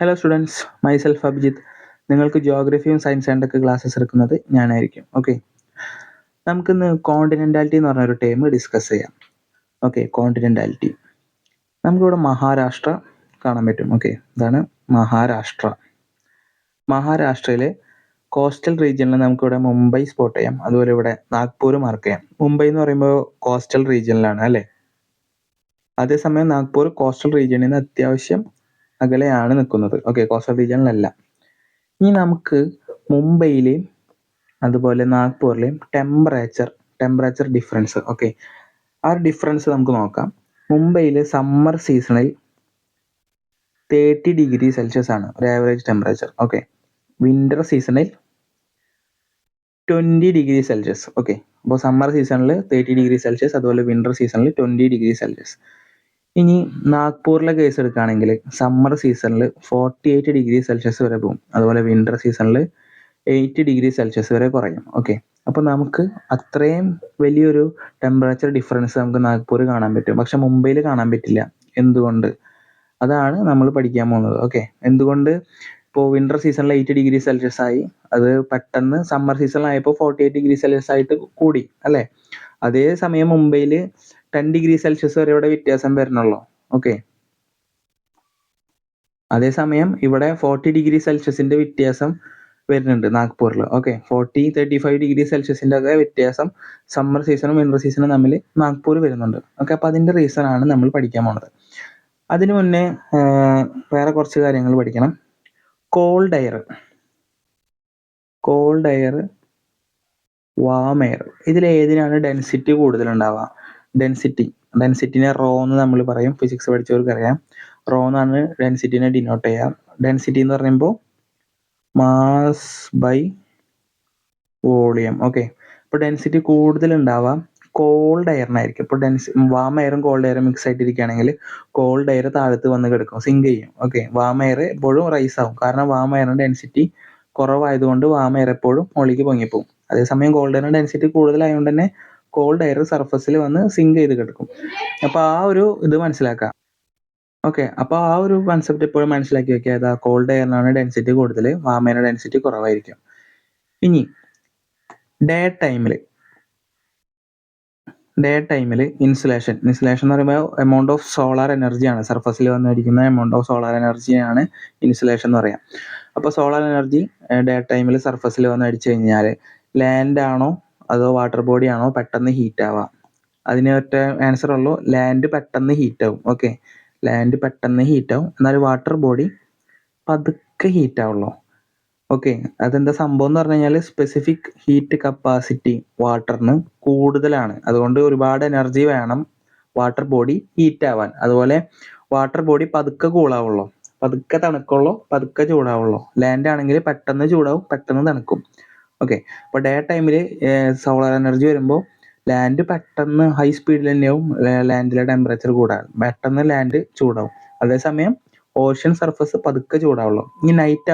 Hello students, myself Abhijith. നിങ്ങൾക്ക് ജിയോഗ്രഫിയും science ആൻഡൊക്കെ classes എടുക്കുന്നത് ഞാനായിരിക്കും. ഓക്കെ, നമുക്കിന്ന് കോണ്ടിനെൻറ്റാലിറ്റി എന്ന് പറഞ്ഞൊരു ടേം ഡിസ്കസ് ചെയ്യാം. ഓക്കെ, കോണ്ടിനെൻറ്റാലിറ്റി നമുക്കിവിടെ മഹാരാഷ്ട്ര കാണാൻ പറ്റും. ഓക്കെ, ഇതാണ് മഹാരാഷ്ട്ര. മഹാരാഷ്ട്രയിലെ കോസ്റ്റൽ റീജിയനിൽ നമുക്കിവിടെ മുംബൈ സ്പോട്ട് ചെയ്യാം. അതുപോലെ ഇവിടെ നാഗ്പൂർ മാർക്ക് ചെയ്യാം. മുംബൈ എന്ന് പറയുമ്പോൾ കോസ്റ്റൽ റീജിയനിലാണ് അല്ലേ. അതേസമയം നാഗ്പൂർ കോസ്റ്റൽ റീജിയനിൽ നിന്ന് അത്യാവശ്യം അകലെയാണ് നിൽക്കുന്നത്. ഓക്കെ, കോസ്റ്റൽ റീജിയനിലല്ല. ഇനി നമുക്ക് മുംബൈയിലെയും അതുപോലെ നാഗ്പൂരിലെയും ടെമ്പറേച്ചർ ഡിഫറൻസ്, ഓക്കെ, ആ ഒരു ഡിഫറൻസ് നമുക്ക് നോക്കാം. മുംബൈയിൽ സമ്മർ സീസണിൽ 30 ഡിഗ്രി സെൽഷ്യസ് ആണ് ഒരു ആവറേജ് ടെമ്പറേച്ചർ. ഓക്കെ, വിന്റർ സീസണിൽ 20 ഡിഗ്രി സെൽഷ്യസ്. ഓക്കെ, അപ്പോൾ സമ്മർ സീസണിൽ 30 ഡിഗ്രി സെൽഷ്യസ്, അതുപോലെ വിന്റർ സീസണിൽ 20 ഡിഗ്രി സെൽഷ്യസ്. ഇനി നാഗ്പൂരിലെ കേസ് എടുക്കുകയാണെങ്കിൽ സമ്മർ സീസണിൽ 48 ഡിഗ്രി സെൽഷ്യസ് വരെ പോകും, അതുപോലെ വിന്റർ സീസണിൽ 8 ഡിഗ്രി സെൽഷ്യസ് വരെ കുറയും. ഓക്കെ, അപ്പോൾ നമുക്ക് അത്രയും വലിയൊരു ടെമ്പറേച്ചർ ഡിഫറൻസ് നമുക്ക് നാഗ്പൂർ കാണാൻ പറ്റും, പക്ഷെ മുംബൈയിൽ കാണാൻ പറ്റില്ല. എന്തുകൊണ്ട്? അതാണ് നമ്മൾ പഠിക്കാൻ പോകുന്നത്. ഓക്കെ, എന്തുകൊണ്ട് ഇപ്പോൾ വിന്റർ സീസണിൽ 8 ഡിഗ്രി സെൽഷ്യസ് ആയി, അത് പെട്ടെന്ന് സമ്മർ സീസണിലായപ്പോൾ 48 ഡിഗ്രി സെൽഷ്യസ് ആയിട്ട് കൂടി അല്ലേ. അതേസമയം മുംബൈയിൽ 10 ഡിഗ്രി സെൽഷ്യസ് വരെ ഇവിടെ വ്യത്യാസം വരണുള്ളൂ. ഓക്കെ, അതേസമയം ഇവിടെ 40 ഡിഗ്രി സെൽഷ്യസിന്റെ വ്യത്യാസം വരുന്നുണ്ട് നാഗ്പൂരിൽ. ഓക്കെ, 35 ഡിഗ്രി സെൽഷ്യസിന്റെ ഒക്കെ വ്യത്യാസം സമ്മർ സീസണും വിന്റർ സീസണും തമ്മിൽ നാഗ്പൂർ വരുന്നുണ്ട്. ഓക്കെ, അപ്പോൾ അതിന്റെ റീസൺ ആണ് നമ്മൾ പഠിക്കാൻ പോണത്. അതിനു മുന്നേ വേറെ കുറച്ച് കാര്യങ്ങൾ പഠിക്കണം. കോൾഡ് എയർ, വാം എയർ, ഇതിൽ ഏതിനാണ് ഡെൻസിറ്റി കൂടുതലുണ്ടാവുക? ഡെൻസിറ്റിനെ റോ എന്ന് നമ്മൾ പറയും. ഫിസിക്സ് പഠിച്ചവർക്ക് അറിയാം, റോ എന്നാണ് ഡെൻസിറ്റിനെ ഡിനോട്ട് ചെയ്യുക. ഡെൻസിറ്റി എന്ന് പറയുമ്പോൾ മാസ് ബൈ വോളിയം. ഓക്കെ, ഇപ്പോൾ ഡെൻസിറ്റി കൂടുതൽ ഉണ്ടാവുക കോൾഡ് എയറിനായിരിക്കും. ഇപ്പോൾ warm എയറും called എയറും mix ആയിട്ടിരിക്കുകയാണെങ്കിൽ called air താഴത്ത് വന്ന് കിടക്കും, സിങ്ക് ചെയ്യും. ഓക്കെ, വാം എയർ എപ്പോഴും റൈസ് ആവും, കാരണം വാം എയറിന് ഡെൻസിറ്റി കുറവായതുകൊണ്ട് വാം എയർ എപ്പോഴും മുകളിലേക്ക് പൊങ്ങിപ്പോവും. അതേസമയം കോൾഡ് എയറിന് ഡെൻസിറ്റി കൂടുതലായതുകൊണ്ട് തന്നെ കോൾഡ് എയർ സർഫസിൽ വന്ന് സിങ്ക് ചെയ്ത് കിടക്കും. അപ്പോൾ ആ ഒരു ഇത് മനസ്സിലാക്കാം. ഓക്കെ, അപ്പോൾ ആ ഒരു കൺസെപ്റ്റ് എപ്പോഴും മനസ്സിലാക്കി വെക്കുക. ഏതാ? കോൾഡ് എയറിനാണ് ഡെൻസിറ്റി കൂടുതൽ, വാം എയറിന് ഡെൻസിറ്റി കുറവായിരിക്കും. ഇനി ഡേ ടൈമിൽ ഇൻസുലേഷൻ എന്ന് പറയുമ്പോൾ എമൗണ്ട് ഓഫ് സോളാർ എനർജിയാണ്, സർഫസിൽ വന്നിരിക്കുന്ന എമൗണ്ട് ഓഫ് സോളാർ എനർജിയാണ് ഇൻസുലേഷൻ എന്ന് പറയാം. അപ്പോൾ സോളാർ എനർജി ഡേ ടൈമിൽ സർഫസിൽ വന്ന് അടിച്ചു കഴിഞ്ഞാൽ ലാൻഡ് ആണോ അതോ വാട്ടർ ബോഡി ആണോ പെട്ടെന്ന് ഹീറ്റ് ആവുക? അതിന് ഒറ്റ ആൻസർ ഉള്ളൂ, ലാൻഡ് പെട്ടെന്ന് ഹീറ്റ് ആവും. ഓക്കെ, ലാൻഡ് പെട്ടെന്ന് ഹീറ്റ് ആവും, എന്നാൽ വാട്ടർ ബോഡി പതുക്കെ ഹീറ്റ് ആവുള്ളൂ. ഓക്കെ, അതെന്താ സംഭവം എന്ന് പറഞ്ഞു കഴിഞ്ഞാൽ സ്പെസിഫിക് ഹീറ്റ് കപ്പാസിറ്റി വാട്ടറിന് കൂടുതലാണ്, അതുകൊണ്ട് ഒരുപാട് എനർജി വേണം വാട്ടർ ബോഡി ഹീറ്റ് ആവാൻ. അതുപോലെ വാട്ടർ ബോഡി പതുക്കെ കൂളാവുള്ളൂ, പതുക്കെ തണുക്കുള്ളൂ, പതുക്കെ ചൂടാവുള്ളൂ. ലാൻഡ് ആണെങ്കിൽ പെട്ടെന്ന് ചൂടാവും, പെട്ടെന്ന് തണുക്കും. ഓക്കെ, അപ്പോൾ ഡേ ടൈമിൽ സോളാർ എനർജി വരുമ്പോൾ ലാൻഡ് പെട്ടെന്ന് ഹൈ സ്പീഡിൽ തന്നെയാവും ലാൻഡിലെ ടെമ്പറേച്ചർ കൂടാൻ, പെട്ടെന്ന് ലാൻഡ് ചൂടാവും. അതേസമയം ഓഷ്യൻ സർഫസ് പതുക്കെ ചൂടാവുള്ളൂ. ഇനി നൈറ്റ്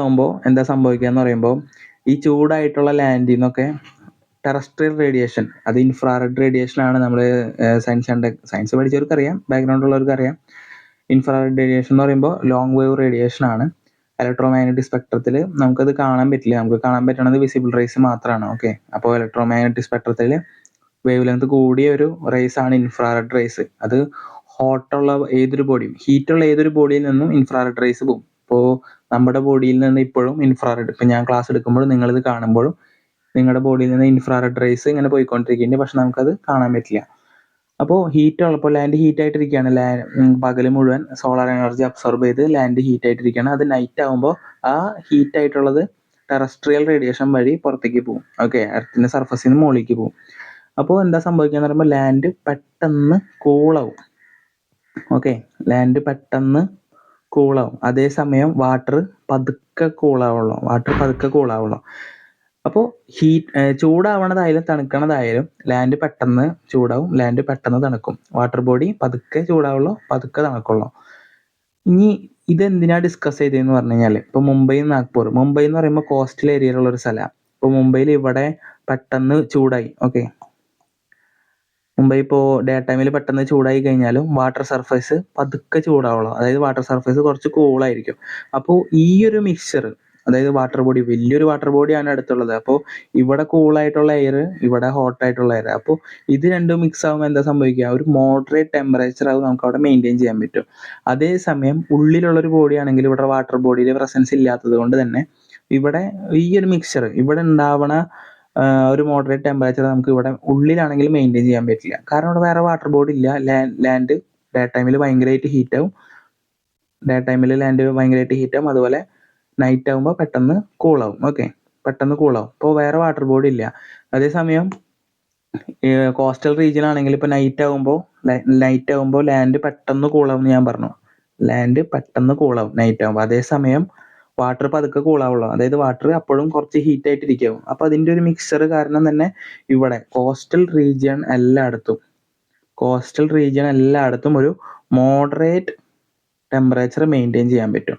ആകുമ്പോൾ എന്താ സംഭവിക്കുക എന്ന് പറയുമ്പോൾ ഈ ചൂടായിട്ടുള്ള ലാൻഡിൽ നിന്നൊക്കെ ടെറസ്ട്രിയൽ റേഡിയേഷൻ, അത് ഇൻഫ്രാറെഡ് റേഡിയേഷൻ ആണ്. നമ്മൾ സയൻസ് പഠിച്ചവർക്ക് അറിയാം, ബാക്ക്ഗ്രൗണ്ട് ഉള്ളവർക്ക് അറിയാം. ഇൻഫ്രാറെഡ് റേഡിയേഷൻ എന്ന് പറയുമ്പോൾ ലോങ് വേവ് റേഡിയേഷൻ ആണ്. ഇലക്ട്രോമാഗ്നറ്റിക് സ്പെക്ട്രത്തിൽ നമുക്കത് കാണാൻ പറ്റില്ല, നമുക്ക് കാണാൻ പറ്റുന്നത് വിസിബിൾ റേസ് മാത്രമാണ്. ഓക്കെ, അപ്പോൾ ഇലക്ട്രോമാഗ്നറ്റിക് സ്പെക്ട്രത്തിൽ വേവ് ലെങ്ത് കൂടിയ ഒരു റേസ് ആണ് ഇൻഫ്രാറെഡ് റേസ്. അത് ഹീറ്റുള്ള ഏതൊരു ബോഡിയിൽ നിന്നും ഇൻഫ്രാറെഡ് റേസ് പോകും. ഇപ്പോൾ നമ്മുടെ ബോഡിയിൽ നിന്ന് ഇപ്പോഴും ഇൻഫ്രാറെഡ്, ഇപ്പം ഞാൻ ക്ലാസ് എടുക്കുമ്പോഴും നിങ്ങളിത് കാണുമ്പോഴും നിങ്ങളുടെ ബോഡിയിൽ നിന്ന് ഇൻഫ്രാറെഡ് റേസ് ഇങ്ങനെ പോയിക്കൊണ്ടിരിക്കുന്നുണ്ട്, പക്ഷെ നമുക്കത് കാണാൻ പറ്റില്ല. അപ്പോൾ ഹീറ്റ് ഉള്ളപ്പോൾ ലാൻഡ് ഹീറ്റ് ആയിട്ടിരിക്കുകയാണ്, പകൽ മുഴുവൻ സോളാർ എനർജി അബ്സോർബ് ചെയ്ത് ലാൻഡ് ഹീറ്റ് ആയിട്ടിരിക്കുകയാണ്. അത് നൈറ്റ് ആകുമ്പോൾ ആ ഹീറ്റ് ആയിട്ടുള്ളത് ടെറസ്ട്രിയൽ റേഡിയേഷൻ വഴി പുറത്തേക്ക് പോകും. ഓക്കെ, എർത്തിന്റെ സർഫസിൽ നിന്ന് മുകളിലേക്ക് പോകും. അപ്പോൾ എന്താ സംഭവിക്കുക എന്ന് പറയുമ്പോൾ ലാൻഡ് പെട്ടെന്ന് കൂളാവും. ഓക്കെ, ലാൻഡ് പെട്ടെന്ന് കൂളാവും. അതേസമയം വാട്ടർ പതുക്കെ കൂളാവുള്ളൂ. അപ്പോൾ ചൂടാവണതായാലും തണുക്കണതായാലും ലാൻഡ് പെട്ടെന്ന് ചൂടാവും, ലാൻഡ് പെട്ടെന്ന് തണുക്കും. വാട്ടർ ബോഡി പതുക്കെ ചൂടാവുള്ളൂ, പതുക്കെ തണുക്കുള്ളൂ. ഇനി ഇതെന്തിനാ ഡിസ്കസ് ചെയ്തതെന്ന് പറഞ്ഞു കഴിഞ്ഞാൽ, ഇപ്പോൾ മുംബൈ എന്ന് പറയുമ്പോൾ കോസ്റ്റൽ ഏരിയയിലുള്ള ഒരു സ്ഥലമാണ്. ഇപ്പോൾ മുംബൈയിൽ ഇവിടെ പെട്ടെന്ന് ചൂടായി. ഓക്കെ, മുംബൈ ഇപ്പോൾ ഡേ ടൈമിൽ പെട്ടെന്ന് ചൂടായി കഴിഞ്ഞാലും വാട്ടർ സർഫേസ് പതുക്കെ ചൂടാവുള്ളൂ. അതായത് വാട്ടർ സർഫേസ് കുറച്ച് കൂളായിരിക്കും. അപ്പോൾ ഈ ഒരു മിക്സ്ചർ, അതായത് വാട്ടർ ബോഡി, വലിയൊരു വാട്ടർ ബോഡിയാണ് അടുത്തുള്ളത്. അപ്പോൾ ഇവിടെ കൂളായിട്ടുള്ള എയർ, ഇവിടെ ഹോട്ടായിട്ടുള്ള എയർ. അപ്പോൾ ഇത് രണ്ടും മിക്സ് ആകുമ്പോൾ എന്താ സംഭവിക്കുക, ഒരു മോഡറേറ്റ് ടെമ്പറേച്ചർ ആവും നമുക്ക് അവിടെ മെയിൻറ്റെയിൻ ചെയ്യാൻ പറ്റും. അതേസമയം ഉള്ളിലുള്ളൊരു ബോഡി ആണെങ്കിൽ ഇവിടെ വാട്ടർ ബോഡിയുടെ പ്രസൻസ് ഇല്ലാത്തത് കൊണ്ട് തന്നെ ഇവിടെ ഈ ഒരു മിക്സ്ചർ ഇവിടെ ഉണ്ടാവണ ഒരു മോഡറേറ്റ് ടെമ്പറേച്ചർ നമുക്ക് ഇവിടെ ഉള്ളിലാണെങ്കിൽ മെയിൻറ്റെയിൻ ചെയ്യാൻ പറ്റില്ല. കാരണം ഇവിടെ വേറെ വാട്ടർ ബോഡി ഇല്ല. ലാൻഡ് ഡേ ടൈമിൽ ഭയങ്കരമായിട്ട് ഹീറ്റാവും. അതുപോലെ നൈറ്റ് ആകുമ്പോൾ പെട്ടെന്ന് കൂളാവും. ഓക്കെ, പെട്ടെന്ന് കൂളാവും. ഇപ്പോൾ വേറെ വാട്ടർ ബോഡി ഇല്ല. അതേസമയം കോസ്റ്റൽ റീജിയൻ ആണെങ്കിൽ ഇപ്പോൾ നൈറ്റ് ആകുമ്പോൾ ലാൻഡ് പെട്ടെന്ന് കൂളാവും എന്ന് ഞാൻ പറഞ്ഞു. ലാൻഡ് പെട്ടെന്ന് കൂളാവും നൈറ്റ് ആകുമ്പോൾ. അതേസമയം വാട്ടർ പതുക്കെ കൂളാവുള്ളൂ. അതായത് വാട്ടർ അപ്പോഴും കുറച്ച് ഹീറ്റ് ആയിട്ട് ഇരിക്കും. അപ്പോൾ അതിൻ്റെ ഒരു മിക്സർ കാരണം തന്നെ ഇവിടെ കോസ്റ്റൽ റീജിയൻ എല്ലായിടത്തും ഒരു മോഡറേറ്റ് ടെമ്പറേച്ചർ മെയിൻറ്റെയിൻ ചെയ്യാൻ പറ്റും.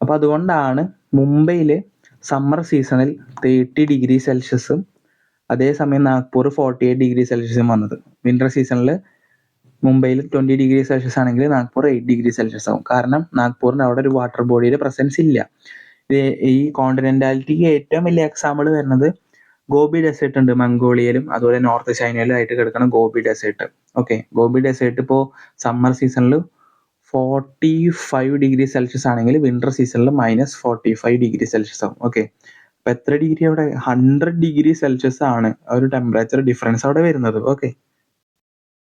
അപ്പോൾ അതുകൊണ്ടാണ് മുംബൈയിൽ സമ്മർ സീസണിൽ 30 ഡിഗ്രി സെൽഷ്യസും അതേസമയം നാഗ്പൂർ 48 ഡിഗ്രി സെൽഷ്യസും വന്നത്. വിൻ്റർ സീസണിൽ മുംബൈയിൽ 20 ഡിഗ്രി സെൽഷ്യസ് ആണെങ്കിൽ നാഗ്പൂർ 8 ഡിഗ്രി സെൽഷ്യസ് ആവും. കാരണം നാഗ്പൂരിന് അവിടെ ഒരു വാട്ടർ ബോഡിയുടെ പ്രസൻസ് ഇല്ല. ഈ കോണ്ടിനെന്റാലിറ്റിക്ക് ഏറ്റവും വലിയ എക്സാമ്പിൾ വരുന്നത് ഗോബി ഡെസേർട്ട് ഉണ്ട് മംഗോളിയയിലും അതുപോലെ നോർത്ത് ചൈനയിലും ആയിട്ട് കിടക്കുന്ന Gobi desert. Okay, Gobi desert ഇപ്പോൾ സമ്മർ സീസണിൽ 45 ഡിഗ്രി സെൽഷ്യസ് ആണെങ്കിൽ വിൻ്റർ സീസണിൽ -45 ഡിഗ്രി സെൽഷ്യസ് ആവും. ഓക്കെ, അപ്പോൾ എത്ര ഡിഗ്രി അവിടെ, 100 ഡിഗ്രി സെൽഷ്യസ് ആണ് ഒരു ടെമ്പറേച്ചർ ഡിഫറൻസ് അവിടെ വരുന്നത്. ഓക്കെ,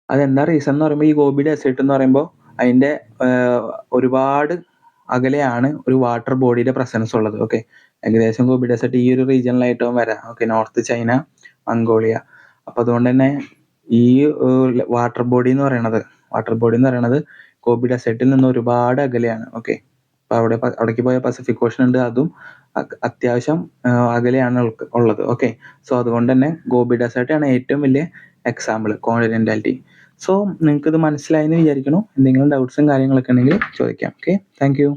അതെന്താ റീസൺ എന്ന് പറയുമ്പോൾ ഈ ഗോബി ഡെസേർട്ട് എന്ന് പറയുമ്പോൾ അതിൻ്റെ ഒരുപാട് അകലെയാണ് ഒരു വാട്ടർ ബോഡിയുടെ പ്രസൻസ് ഉള്ളത്. ഓക്കെ, ഏകദേശം ഗോബി ഡെസേർട്ട് ഈ ഒരു റീജിയനിലായിട്ടും വരാം. Okay, north China, Mongolia. അപ്പോൾ അതുകൊണ്ട് തന്നെ ഈ വാട്ടർ ബോഡി എന്ന് പറയുന്നത് ഗോബി ഡെസേർട്ടിൽ നിന്ന് ഒരുപാട് അകലെയാണ്. ഓക്കെ, അപ്പോൾ അവിടേക്ക് പോയ പസഫിക് ഓഷൻ ഉണ്ട്, അതും അത്യാവശ്യം അകലെയാണ് ഉള്ളത്. ഓക്കെ, സോ അതുകൊണ്ട് തന്നെ ഗോബി ഡെസേർട്ടാണ് ഏറ്റവും വലിയ എക്സാമ്പിൾ കോണ്ടിനെന്റാലിറ്റി. സോ നിങ്ങൾക്ക് ഇത് മനസ്സിലായെന്ന് വിചാരിക്കുന്നു. എന്തെങ്കിലും ഡൗട്ട്സും കാര്യങ്ങളൊക്കെ ഉണ്ടെങ്കിൽ ചോദിക്കാം. Okay, thank you.